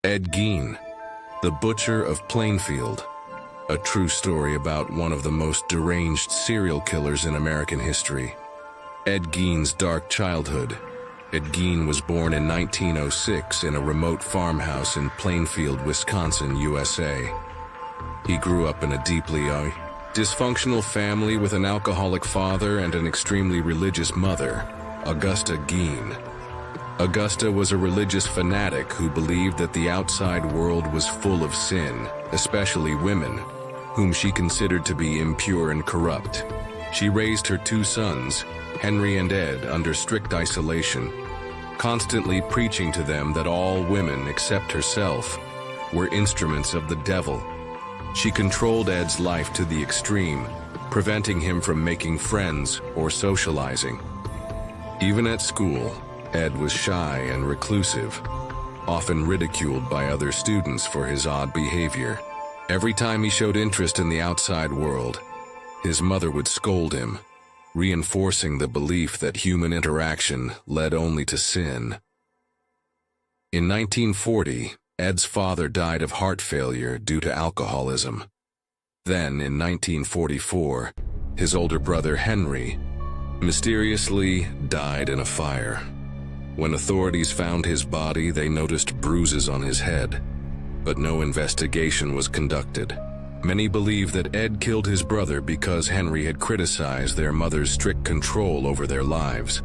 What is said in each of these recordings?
Ed Gein, the Butcher of Plainfield, a true story about one of the most deranged serial killers in American history. Ed Gein's dark childhood. Ed Gein was born in 1906 in a remote farmhouse in Plainfield, Wisconsin, USA. He grew up in a deeply dysfunctional family with an alcoholic father and an extremely religious mother, Augusta Gein. Augusta was a religious fanatic who believed that the outside world was full of sin, especially women, whom she considered to be impure and corrupt. She raised her two sons, Henry and Ed, under strict isolation, constantly preaching to them that all women except herself were instruments of the devil. She controlled Ed's life to the extreme, preventing him from making friends or socializing. Even at school, Ed was shy and reclusive, often ridiculed by other students for his odd behavior. Every time he showed interest in the outside world, his mother would scold him, reinforcing the belief that human interaction led only to sin. In 1940, Ed's father died of heart failure due to alcoholism. Then, in 1944, his older brother Henry mysteriously died in a fire. When authorities found his body, they noticed bruises on his head, but no investigation was conducted. Many believe that Ed killed his brother because Henry had criticized their mother's strict control over their lives.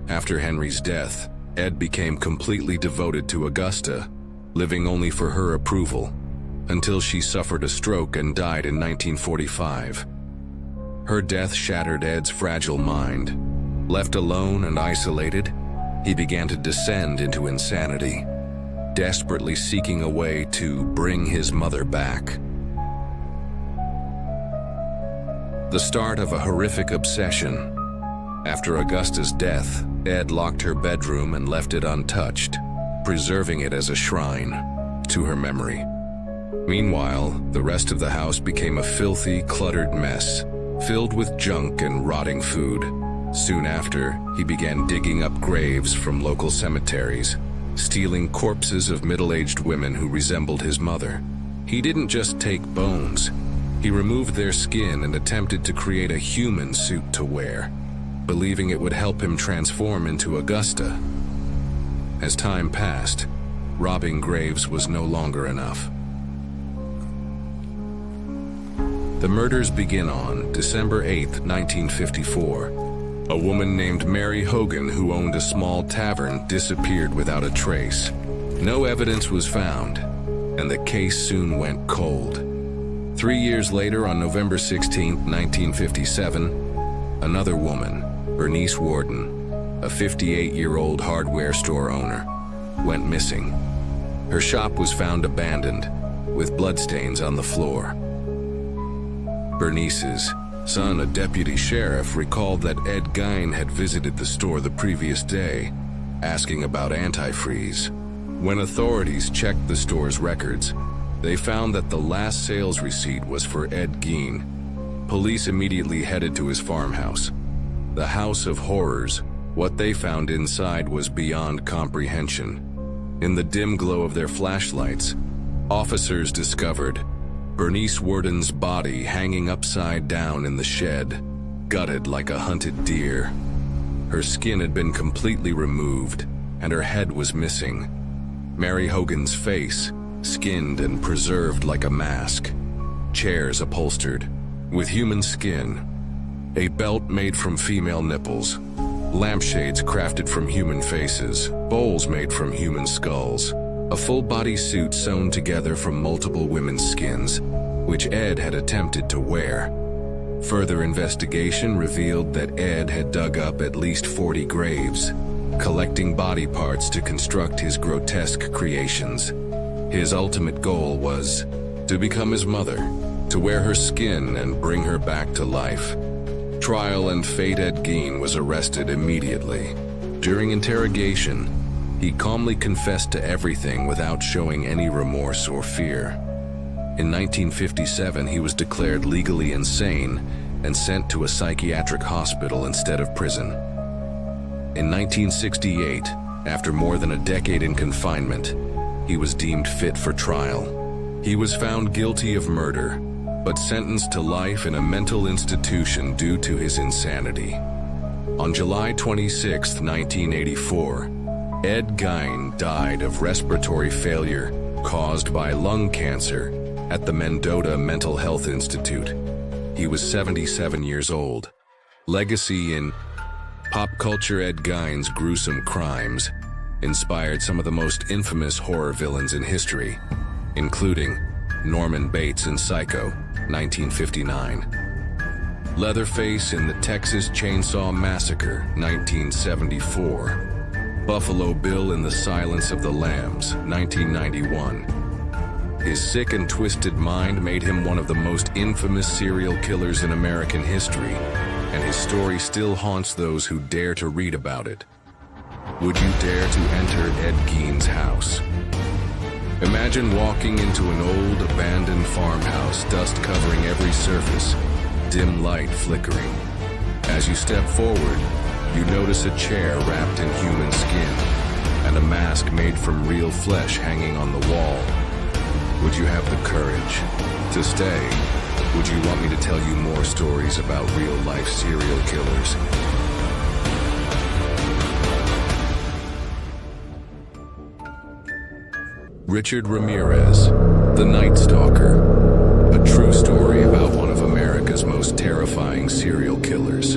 After Henry's death, Ed became completely devoted to Augusta, living only for her approval, until she suffered a stroke and died in 1945. Her death shattered Ed's fragile mind. Left alone and isolated, he began to descend into insanity, desperately seeking a way to bring his mother back. The start of a horrific obsession. After Augusta's death, Ed locked her bedroom and left it untouched, preserving it as a shrine to her memory. Meanwhile, the rest of the house became a filthy, cluttered mess, filled with junk and rotting food. Soon after, he began digging up graves from local cemeteries, stealing corpses of middle-aged women who resembled his mother. He didn't just take bones. He removed their skin and attempted to create a human suit to wear, believing it would help him transform into Augusta. As time passed, robbing graves was no longer enough. The murders begin on December 8, 1954. A woman named Mary Hogan, who owned a small tavern, disappeared without a trace. No evidence was found, and the case soon went cold. 3 years later, on November 16, 1957, another woman, Bernice Warden, a 58-year-old hardware store owner, went missing. Her shop was found abandoned, with bloodstains on the floor. Bernice's son, a deputy sheriff, recalled that Ed Gein had visited the store the previous day, asking about antifreeze. When authorities checked the store's records, they found that the last sales receipt was for Ed Gein. Police immediately headed to his farmhouse. The House of Horrors. What they found inside was beyond comprehension. In the dim glow of their flashlights, officers discovered Bernice Warden's body hanging upside down in the shed, gutted like a hunted deer. Her skin had been completely removed, and her head was missing. Mary Hogan's face, skinned and preserved like a mask. Chairs upholstered with human skin. A belt made from female nipples. Lampshades crafted from human faces. Bowls made from human skulls. A full-body suit sewn together from multiple women's skins, which Ed had attempted to wear. Further investigation revealed that Ed had dug up at least 40 graves, collecting body parts to construct his grotesque creations. His ultimate goal was to become his mother, to wear her skin and bring her back to life. Trial and fate. Ed Gein was arrested immediately. During interrogation, he calmly confessed to everything without showing any remorse or fear. In 1957, he was declared legally insane and sent to a psychiatric hospital instead of prison. In 1968, after more than a decade in confinement, he was deemed fit for trial. He was found guilty of murder, but sentenced to life in a mental institution due to his insanity. On July 26, 1984, Ed Gein died of respiratory failure caused by lung cancer at the Mendota Mental Health Institute. He was 77 years old. Legacy in pop culture: Ed Gein's gruesome crimes inspired some of the most infamous horror villains in history, including Norman Bates in Psycho, 1959, Leatherface in the Texas Chainsaw Massacre, 1974, Buffalo Bill in The Silence of the Lambs, 1991. His sick and twisted mind made him one of the most infamous serial killers in American history, and his story still haunts those who dare to read about it. Would you dare to enter Ed Gein's house? Imagine walking into an old, abandoned farmhouse, dust covering every surface, dim light flickering. As you step forward, you notice a chair wrapped in human skin and a mask made from real flesh hanging on the wall. Would you have the courage to stay? Would you want me to tell you more stories about real-life serial killers? Richard Ramirez, the Night Stalker, a true story about one of America's most terrifying serial killers.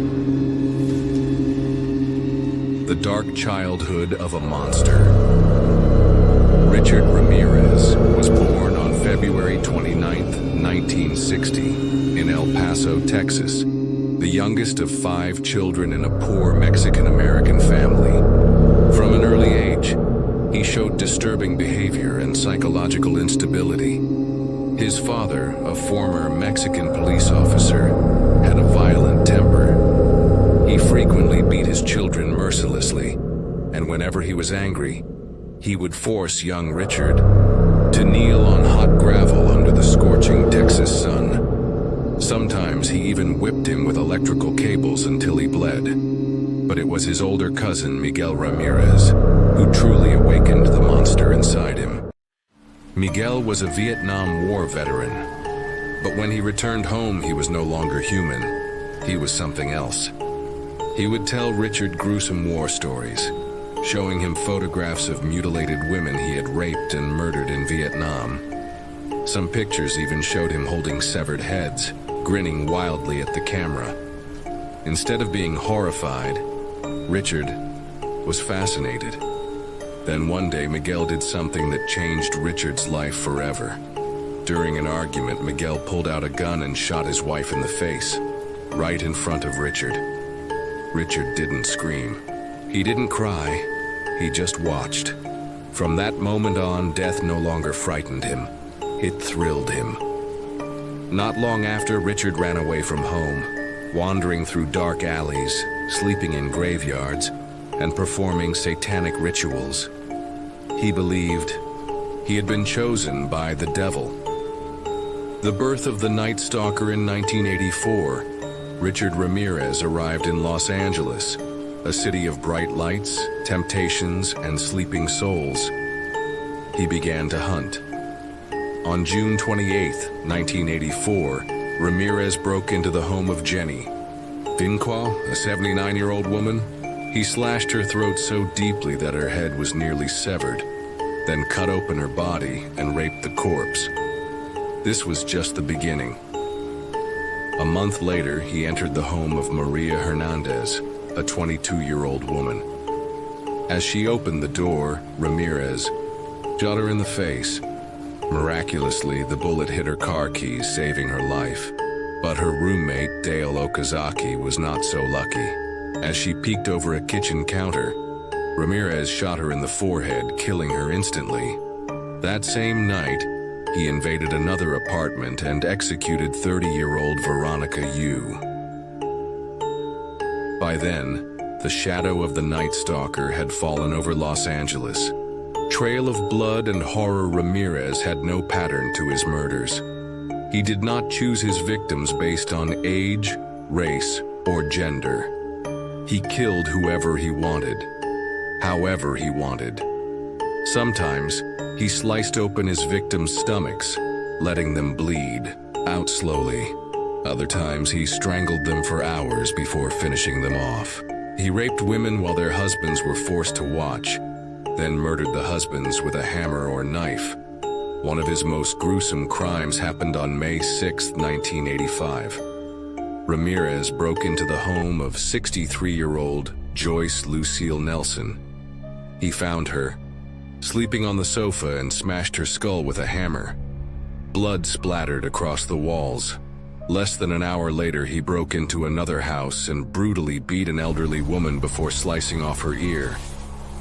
The dark childhood of a monster. Richard Ramirez was born on February 29, 1960, in El Paso, Texas, the youngest of 5 children in a poor Mexican-American family. From an early age, he showed disturbing behavior and psychological instability. His father, a former Mexican police officer, had a violent temper. He frequently beat his children mercilessly, and whenever he was angry, he would force young Richard to kneel on hot gravel under the scorching Texas sun. Sometimes he even whipped him with electrical cables until he bled. But it was his older cousin, Miguel Ramirez, who truly awakened the monster inside him. Miguel was a Vietnam War veteran, but when he returned home, he was no longer human. He was something else. He would tell Richard gruesome war stories, showing him photographs of mutilated women he had raped and murdered in Vietnam. Some pictures even showed him holding severed heads, grinning wildly at the camera. Instead of being horrified, Richard was fascinated. Then one day, Miguel did something that changed Richard's life forever. During an argument, Miguel pulled out a gun and shot his wife in the face, right in front of Richard. Richard didn't scream. He didn't cry. He just watched. From that moment on, death no longer frightened him. It thrilled him. Not long after, Richard ran away from home, wandering through dark alleys, sleeping in graveyards, and performing satanic rituals. He believed he had been chosen by the devil. The birth of the Night Stalker in 1984, Richard Ramirez arrived in Los Angeles, a city of bright lights, temptations, and sleeping souls. He began to hunt. On June 28, 1984, Ramirez broke into the home of Jenny Vinqual, a 79-year-old woman. He slashed her throat so deeply that her head was nearly severed, then cut open her body and raped the corpse. This was just the beginning. A month later, he entered the home of Maria Hernandez, a 22-year-old woman. As she opened the door, Ramirez shot her in the face. Miraculously, the bullet hit her car keys, saving her life. But her roommate, Dale Okazaki, was not so lucky. As she peeked over a kitchen counter, Ramirez shot her in the forehead, killing her instantly. That same night, he invaded another apartment and executed 30-year-old Veronica Yu. By then, the shadow of the Night Stalker had fallen over Los Angeles. Trail of blood and horror, Ramirez had no pattern to his murders. He did not choose his victims based on age, race, or gender. He killed whoever he wanted, however he wanted. Sometimes, he sliced open his victims' stomachs, letting them bleed out slowly. Other times, he strangled them for hours before finishing them off. He raped women while their husbands were forced to watch, then murdered the husbands with a hammer or knife. One of his most gruesome crimes happened on May 6, 1985. Ramirez broke into the home of 63-year-old Joyce Lucille Nelson. He found her, sleeping on the sofa, and smashed her skull with a hammer. Blood splattered across the walls. Less than an hour later, he broke into another house and brutally beat an elderly woman before slicing off her ear.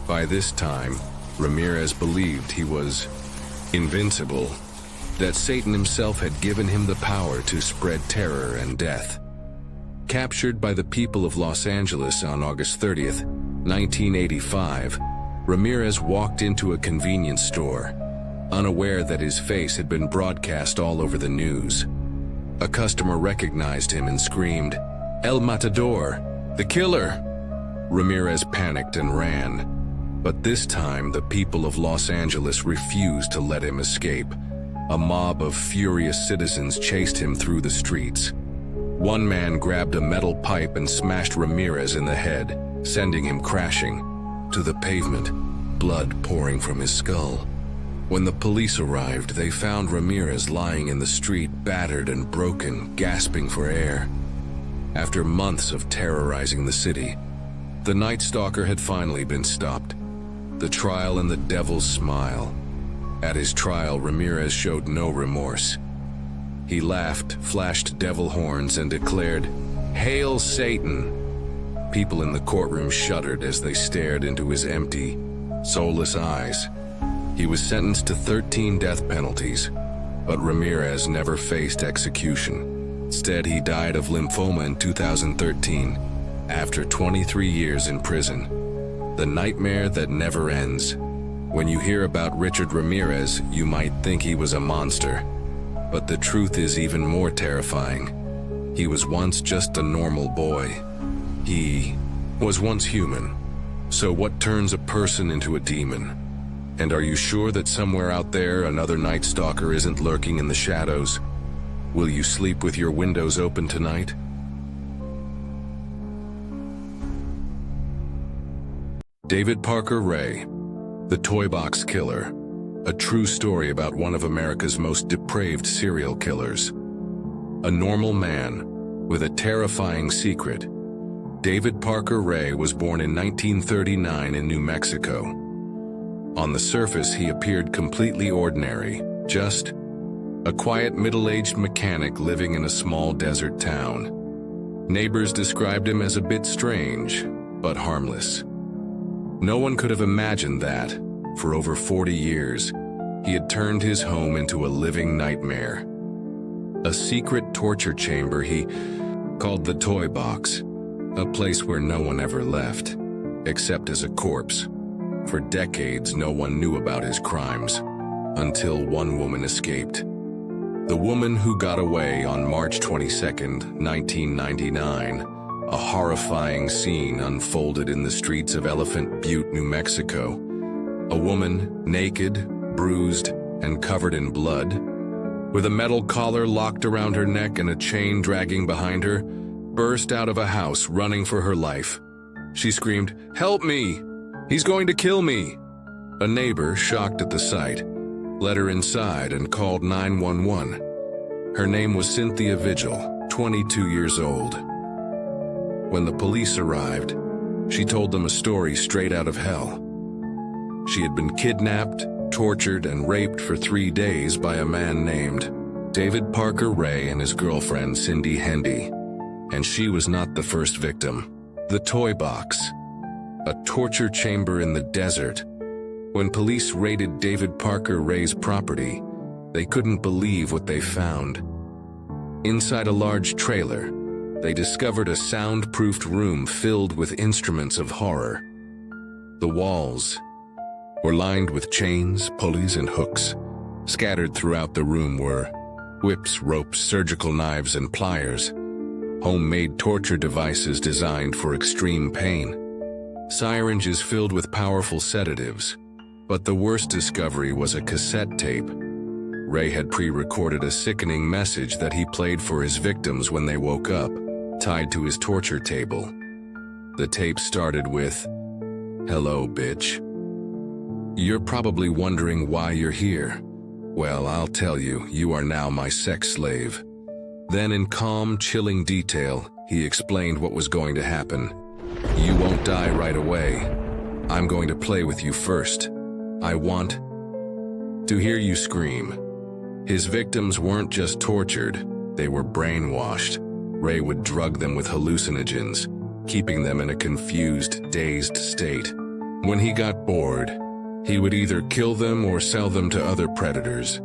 By this time, Ramirez believed he was invincible, that Satan himself had given him the power to spread terror and death. Captured by the people of Los Angeles on August 30th, 1985, Ramirez walked into a convenience store, unaware that his face had been broadcast all over the news. A customer recognized him and screamed, "El Matador, the killer!" Ramirez panicked and ran. But this time, the people of Los Angeles refused to let him escape. A mob of furious citizens chased him through the streets. One man grabbed a metal pipe and smashed Ramirez in the head, sending him crashing to the pavement, blood pouring from his skull. When the police arrived, they found Ramirez lying in the street, battered and broken, gasping for air. After months of terrorizing the city, the Night Stalker had finally been stopped. The trial and the devil's smile. At his trial, Ramirez showed no remorse. He laughed, flashed devil horns, and declared, "Hail Satan!" People in the courtroom shuddered as they stared into his empty, soulless eyes. He was sentenced to 13 death penalties, but Ramirez never faced execution. Instead, he died of lymphoma in 2013, after 23 years in prison. The nightmare that never ends. When you hear about Richard Ramirez, you might think he was a monster. But the truth is even more terrifying. He was once just a normal boy. He was once human. So what turns a person into a demon? And are you sure that somewhere out there another Night Stalker isn't lurking in the shadows? Will you sleep with your windows open tonight? David Parker Ray, the Toy Box Killer, a true story about one of America's most depraved serial killers. A normal man with a terrifying secret, David Parker Ray was born in 1939 in New Mexico. On the surface, he appeared completely ordinary, just a quiet middle-aged mechanic living in a small desert town. Neighbors described him as a bit strange, but harmless. No one could have imagined that, for over 40 years, he had turned his home into a living nightmare. A secret torture chamber he called the Toy Box, a place where no one ever left, except as a corpse. For decades, no one knew about his crimes, until one woman escaped. The woman who got away on March 22, 1999, a horrifying scene unfolded in the streets of Elephant Butte, New Mexico. A woman, naked, bruised, and covered in blood, with a metal collar locked around her neck and a chain dragging behind her, burst out of a house running for her life. She screamed, "Help me! He's going to kill me!" A neighbor, shocked at the sight, led her inside and called 911. Her name was Cynthia Vigil, 22 years old. When the police arrived, she told them a story straight out of hell. She had been kidnapped, tortured, and raped for 3 days by a man named David Parker Ray and his girlfriend Cindy Hendy. And she was not the first victim. The Toy Box, a torture chamber in the desert. When police raided David Parker Ray's property, they couldn't believe what they found. Inside a large trailer, they discovered a soundproofed room filled with instruments of horror. The walls were lined with chains, pulleys, and hooks. Scattered throughout the room were whips, ropes, surgical knives, and pliers, homemade torture devices designed for extreme pain, syringes filled with powerful sedatives, But the worst discovery was a cassette tape. Ray had pre-recorded a sickening message that he played for his victims when they woke up, tied to his torture table. The tape started with, "Hello, bitch. You're probably wondering why you're here. Well, I'll tell you, you are now my sex slave." Then in calm, chilling detail, he explained what was going to happen. "You won't die right away. I'm going to play with you first. I want to hear you scream." His victims weren't just tortured, they were brainwashed. Ray would drug them with hallucinogens, keeping them in a confused, dazed state. When he got bored, he would either kill them or sell them to other predators.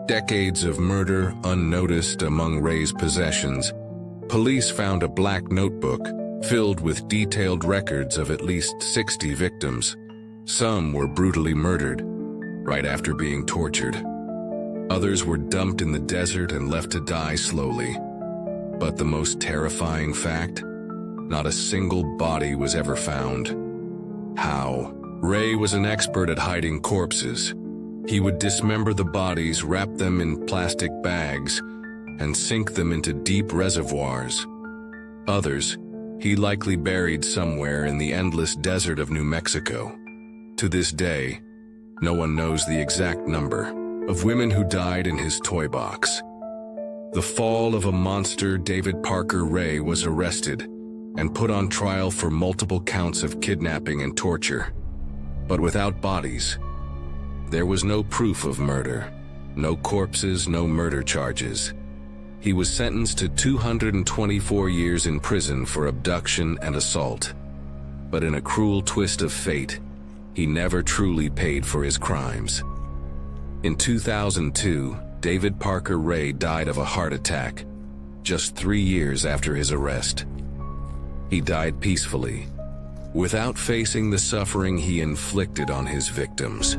Decades of murder unnoticed among Ray's possessions. Police found a black notebook filled with detailed records of at least 60 victims. Some were brutally murdered right after being tortured. Others were dumped in the desert and left to die slowly. But the most terrifying fact? Not a single body was ever found. How? Ray was an expert at hiding corpses. He would dismember the bodies, wrap them in plastic bags, and sink them into deep reservoirs. Others, he likely buried somewhere in the endless desert of New Mexico. To this day, no one knows the exact number of women who died in his toy box. The fall of a monster, David Parker Ray was arrested and put on trial for multiple counts of kidnapping and torture. But without bodies, there was no proof of murder, no corpses, no murder charges. He was sentenced to 224 years in prison for abduction and assault. But in a cruel twist of fate, he never truly paid for his crimes. In 2002, David Parker Ray died of a heart attack, just 3 years after his arrest. He died peacefully, without facing the suffering he inflicted on his victims.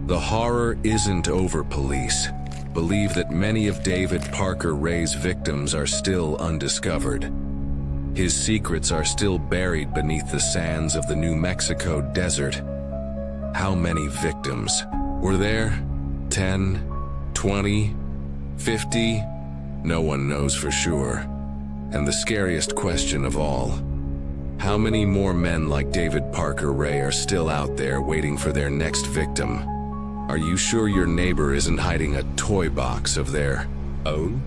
The horror isn't over. Police believe that many of David Parker Ray's victims are still undiscovered. His secrets are still buried beneath the sands of the New Mexico desert. How many victims were there? 10, 20, 50? No one knows for sure. And the scariest question of all, how many more men like David Parker Ray are still out there waiting for their next victim? Are you sure your neighbor isn't hiding a toy box of their own?